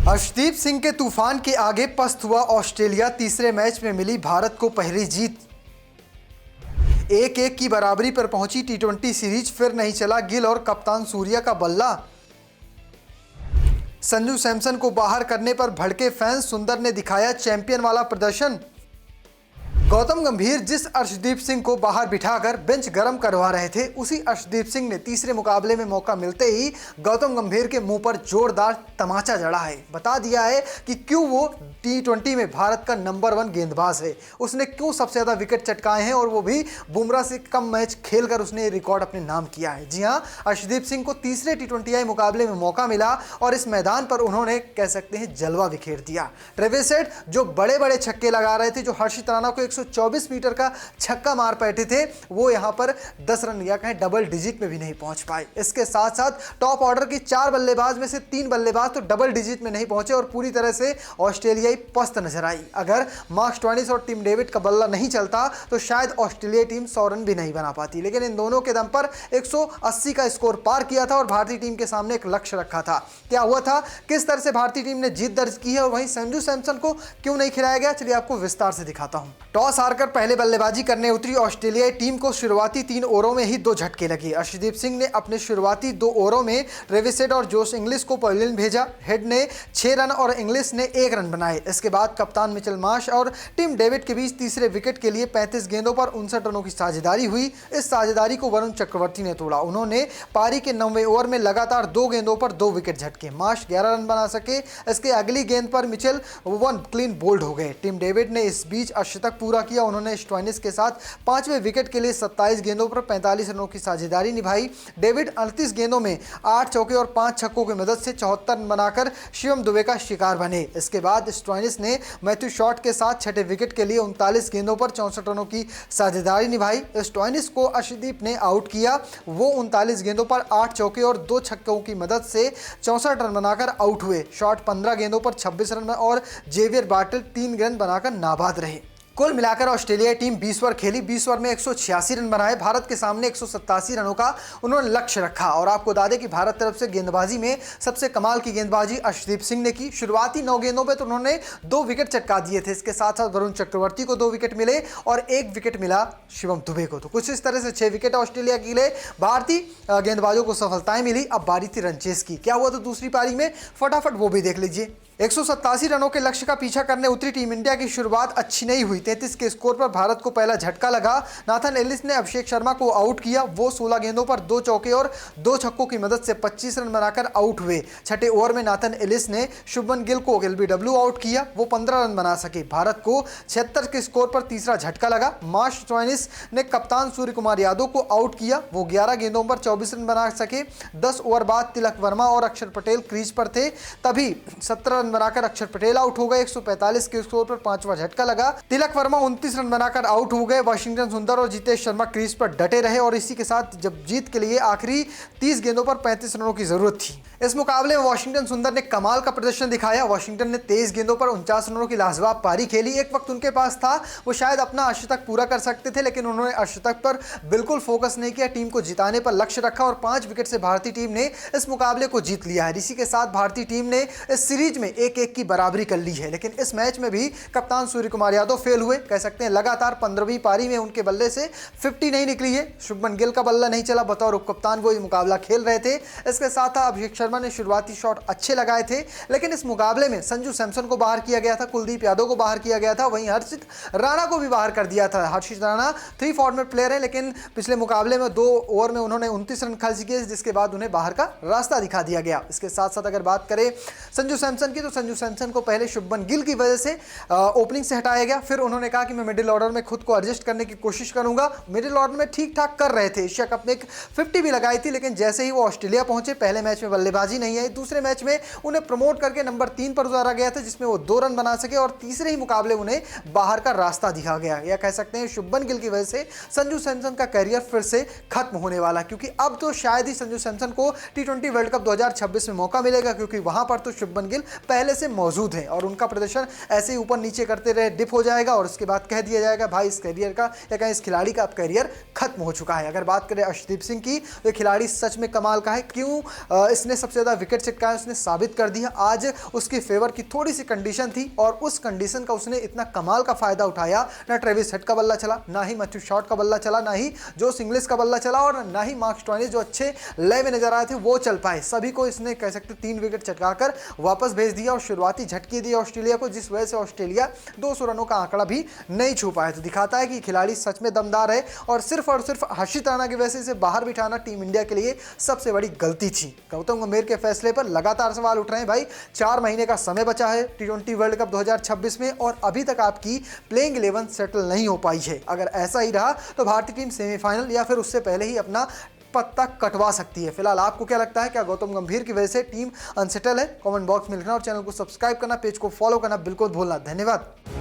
अर्शदीप सिंह के तूफान के आगे पस्त हुआ ऑस्ट्रेलिया। तीसरे मैच में मिली भारत को पहली जीत। 1-1 की बराबरी पर पहुंची टी20 सीरीज। फिर नहीं चला गिल और कप्तान सूर्या का बल्ला। संजू सैमसन को बाहर करने पर भड़के फैंस। सुंदर ने दिखाया चैंपियन वाला प्रदर्शन। गौतम गंभीर जिस अर्शदीप सिंह को बाहर बिठाकर बेंच गर्म करवा रहे थे, उसी अर्शदीप सिंह ने तीसरे मुकाबले में मौका मिलते ही गौतम गंभीर के मुंह पर जोरदार तमाचा जड़ा है। बता दिया है कि क्यों वो टी20 में भारत का नंबर 1 गेंदबाज है, उसने क्यों सबसे ज़्यादा विकेट चटकाए हैं और वो भी बुमराह से कम मैच खेलकर उसने रिकॉर्ड अपने नाम किया है। जी हाँ, अर्शदीप सिंह को तीसरे टी20 मुकाबले में मौका मिला और इस मैदान पर उन्होंने कह सकते हैं जलवा बिखेर दिया। ट्रेविस हेड जो बड़े बड़े छक्के लगा रहे थे, जो हर्षित राणा को 124 मीटर का छक्का मार बैठे थे, वो यहां पर 10 रन या कहें डबल डिजिट में भी नहीं पहुंच पाए। इसके साथ साथ टॉप ऑर्डर की 4 बल्लेबाज में से 3 बल्लेबाज तो डबल डिजिट में नहीं पहुंचे और पूरी तरह से ऑस्ट्रेलियाई पस्त नजर आई। अगर मार्क स्टोइनिस और टिम डेविड का बल्ला नहीं चलता तो शायद ऑस्ट्रेलियाई टीम 100 रन भी नहीं बना पाती, लेकिन इन दोनों के दम पर 180 का स्कोर पार किया था और भारतीय टीम के सामने एक लक्ष्य रखा था। क्या हुआ था, किस तरह से भारतीय टीम ने जीत दर्ज की है और वहीं संजू सैमसन को क्यों नहीं खिलाया गया, चलिए आपको विस्तार से दिखाता हूं। टॉस हारकर पहले बल्लेबाजी करने उतरी ऑस्ट्रेलियाई टीम को शुरुआती 3 ओवरों में ही 2 झटके लगे। अर्शदीप सिंह ने अपने शुरुआती 2 ओवरों में ट्रेविस हेड और जोश इंग्लिश को पवेलियन भेजा। हेड ने 6 रन और इंग्लिश ने 1 रन बनाए। इसके बाद कप्तान मिचेल मार्श और टिम डेविड के बीच तीसरे विकेट के लिए 35 गेंदों पर 59 रनों की साझेदारी हुई। इस साझेदारी को वरुण चक्रवर्ती ने तोड़ा। उन्होंने पारी के 9वें ओवर में लगातार 2 गेंदों पर 2 विकेट झटके। मार्श 11 रन बना सके। इसके अगली गेंद पर मिचेल 1 क्लीन बोल्ड हो गए। टिम डेविड ने इस बीच अर्धशतक पूरा किया। उन्होंने स्टोइनिस के साथ 5वें विकेट के लिए 27 गेंदों पर 45 रनों की साझेदारी निभाई। डेविड 38 गेंदों में 8 चौके और 5 छक्कों की मदद से 74 रन बनाकर शिवम दुबे का शिकार बने। इसके बाद स्टोइनिस ने मैथ्यू शॉट के साथ 6ठे विकेट के लिए 39 गेंदों पर 64 रनों की साझेदारी निभाई। स्टोइनिस को अर्शदीप ने आउट किया। वो 39 गेंदों पर 8 चौके और 2 छक्कों की मदद से 64 रन बनाकर आउट हुए। शॉट 15 गेंदों पर 26 रन और जेवियर बार्टल 3 रन बनाकर नाबाद रहे। कुल मिलाकर ऑस्ट्रेलिया टीम 20 ओवर खेली। 20 ओवर में 186 रन बनाए। भारत के सामने 187 रनों का उन्होंने लक्ष्य रखा। और आपको बता दें कि भारत तरफ से गेंदबाजी में सबसे कमाल की गेंदबाजी अर्शदीप सिंह ने की। शुरुआती 9 गेंदों पे तो उन्होंने 2 विकेट चटका दिए थे। इसके साथ साथ वरुण चक्रवर्ती को 2 विकेट मिले और 1 विकेट मिला शिवम दुबे को। तो कुछ इस तरह से 6 विकेट ऑस्ट्रेलिया के लिए भारतीय गेंदबाजों को सफलताएं मिली। अब बारी थी रनचेस की। क्या हुआ तो दूसरी पारी में, फटाफट वो भी देख लीजिए। 187 रनों के लक्ष्य का पीछा करने उतरी टीम इंडिया की शुरुआत अच्छी नहीं हुई। 33 के स्कोर पर भारत को पहला झटका लगा। नाथन एलिस ने अभिषेक शर्मा को आउट किया। वो 16 गेंदों पर 2 चौके और 2 छक्कों की मदद से 25 रन बनाकर आउट हुए। 6ठे ओवर में नाथन एलिस ने शुभमन गिल को एलबीडब्ल्यू आउट किया। वो 15 रन बना सके। भारत को 76 के स्कोर पर तीसरा झटका लगा। मार्श स्टोइनिस ने कप्तान सूर्य कुमार यादव को आउट किया। वो 11 गेंदों पर 24 रन बना सके। 10 ओवर बाद तिलक वर्मा और अक्षर पटेल क्रीज पर थे, तभी 17 रन बनाकर अक्षर पटेल आउट हो गए। 145 के स्कोर पर 5वां झटका लगा। तिलक वर्मा 29 रन बनाकर आउट हो गए। वाशिंगटन सुंदर और जितेश शर्मा क्रीज पर डटे रहे और इसी के साथ जब जीत के लिए आखिरी 30 गेंदों पर 35 रनों की जरूरत थी। इस मुकाबले में वाशिंगटन सुंदर ने कमाल का प्रदर्शन दिखाया। वाशिंगटन ने 23 गेंदों पर 49 रनों की लाजवाब पारी खेली। एक वक्त उनके पास था, वो शायद अपना अर्धशतक पूरा कर सकते थे, लेकिन उन्होंने अर्धशतक पर बिल्कुल फोकस नहीं किया। टीम को जिताने पर लक्ष्य रखा और 5 विकेट से भारतीय टीम ने इस मुकाबले को जीत लिया है। इसी के साथ भारतीय टीम ने इस सीरीज में 1-1 की बराबरी कर ली है। लेकिन इस मैच में भी कप्तान सूर्य कुमार यादव फेल हुए। कह सकते हैं लगातार 15वीं पारी में उनके बल्ले से 50 नहीं निकली है। शुभमन गिल का बल्ला नहीं चला। बतौर उपकप्तान वो ये मुकाबला खेल रहे थे। इसके साथ अभिषेक शर्मा ने शुरुआती शॉट अच्छे लगाए थे, लेकिन इस मुकाबले में संजू सैमसन को बाहर किया गया था, कुलदीप यादव को बाहर किया गया था, वहीं हर्षित राणा को भी बाहर कर दिया था। हर्षित राणा 3 फॉर्मेट प्लेयर है, लेकिन पिछले मुकाबले में 2 ओवर में उन्होंने 29 रन खर्च किए, जिसके बाद उन्हें बाहर का रास्ता दिखा दिया गया। इसके साथ साथ अगर बात करें संजू सैमसन की, तो संजू सैमसन को पहले शुभमन गिल की वजह से ओपनिंग से हटाया गया। फिर उन्होंने कहा कि मैं मिडिल ऑर्डर में खुद को एडजस्ट करने की कोशिश करूंगा। मिडिल ऑर्डर में ठीक ठाक कर रहे थे। एशिया कप में 50 भी लगाई थी, लेकिन जैसे ही वो ऑस्ट्रेलिया पहुंचे, पहले मैच में बल्लेबाजी नहीं आई। दूसरे मैच में उन्हें प्रमोट करके नंबर 3 पर उतारा गया था, जिसमें वो 2 रन बना सके और तीसरे ही मुकाबले उन्हें बाहर का रास्ता दिखा गया। या कह सकते हैं शुभमन गिल की वजह से संजू सैमसन का करियर फिर से खत्म होने वाला, क्योंकि अब तो शायद ही संजू सैमसन को टी20 वर्ल्ड कप 2026 में मौका मिलेगा, क्योंकि वहां पर तो शुभमन गिल पहले से मौजूद है और उनका प्रदर्शन ऐसे ही ऊपर नीचे करते रहे डिप हो जाएगा और उसके बाद कह दिया जाएगा भाई इस करियर का या कहीं इस खिलाड़ी का अब करियर खत्म हो चुका है। अगर बात करें अर्शदीप सिंह की, तो खिलाड़ी सच में कमाल का है। क्यों इसने सबसे ज़्यादा विकेट चिटकाया, उसने साबित कर दिया। आज उसकी फेवर की थोड़ी सी कंडीशन थी और उस कंडीशन का उसने इतना कमाल का फायदा उठाया। ना ट्रेविस हेड का बल्ला चला, ना ही मैथ्यू शॉट का बल्ला चला, ना ही जोस इंग्लिश का बल्ला चला और ना ही मार्क स्टोइनिस जो अच्छे लय में नजर आए थे वो चल पाए। सभी को इसने कह सकते 3 विकेट चटकाकर वापस भेज दिया और शुरुआती झटके दिए ऑस्ट्रेलिया को, जिस वजह से ऑस्ट्रेलिया 200 रनों का आंकड़ा भी नहीं छू पाया। तो दिखाता है कि खिलाड़ी सच में दमदार है और सिर्फ हर्षित राणा की वजह से इसे बाहर बिठाना टीम इंडिया के लिए सबसे बड़ी गलती थी। गौतम गंभीर के फैसले पर लगातार सवाल उठ रहे हैं भाई। 4 महीने का समय बचा है T20 वर्ल्ड कप 2026 में और अभी तक आपकी प्लेइंग 11 सेटल नहीं हो पाई है। अगर ऐसा ही रहा तो भारतीय टीम सेमीफाइनल या फिर उससे पहले ही अपना पत्ता कटवा सकती है। फिलहाल आपको क्या लगता है, क्या गौतम गंभीर की वजह से टीम अनसेटल है? कमेंट बॉक्स में लिखना और चैनल को सब्सक्राइब करना, पेज को फॉलो करना बिल्कुल भूलना। धन्यवाद।